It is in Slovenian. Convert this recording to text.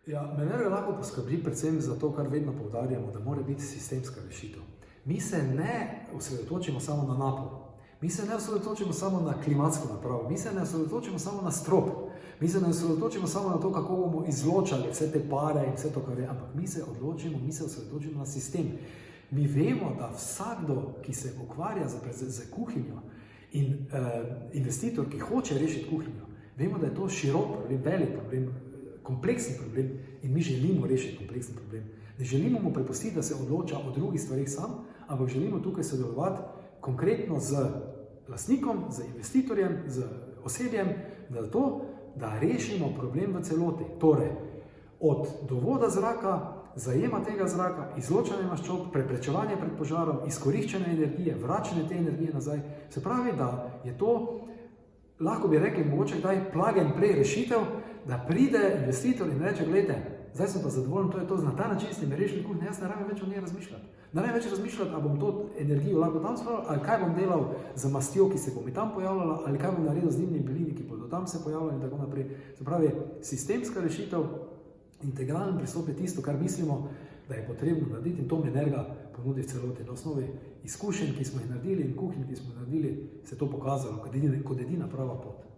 Ja, Menerga lahko poskrbi predvsem za to, kar vedno poudarjamo, da mora biti sistemska rešitev. Mi se ne osredotočimo samo na napol, mi se ne osredotočimo samo na klimatsko napravo, mi se ne osredotočimo samo na strop, mi se ne osredotočimo samo na to, kako bomo izločali vse te pare in vse to, kar je, ampak mi se osredotočimo na sistem. Mi vemo, da vsakdo, ki se ukvarja z kuhinjo in investitor, ki hoče rešiti kuhinjo, vemo, da je to širok problem, velik problem, kompleksen problem in mi želimo rešiti kompleksen problem. Ne želimo mu prepustiti, da se odloča o drugih stvarih sam, ampak želimo tukaj sodelovati konkretno z lastnikom, z investitorjem, z osebjem, da rešimo problem v celoti. Torej, od dovoda zraka, zajema tega zraka, izločanja maščob, preprečevanje pred požarom, izkoriščanja energije, vračanje te energije nazaj. Se pravi, da je to, lahko bi rekli, mogoče kdaj plug and play rešitev, da pride investitor in reče, gledajte, zdaj sem pa zadovoljen, to je to, na ta način ste mi rešili kuhinjo, jaz ne rabim več o njej razmišljati. Ne rabim več razmišljati, ali bom to energijo lahko tam spravil, ali kaj bom delal z mastjo, ki se bo mi tam pojavljala, ali kaj bom naredil z dimnimi plini, ki bodo tam se pojavljali in tako naprej. Se pravi, sistemska rešitev, integralen pristop je tisto, kar mislimo, da je potrebno narediti in to Menerga ponudi v celoti. Na osnovi izkušenj, ki smo jih naredili in kuhinj, ki smo jih naredili, se je to pokazalo kot edina prava pot.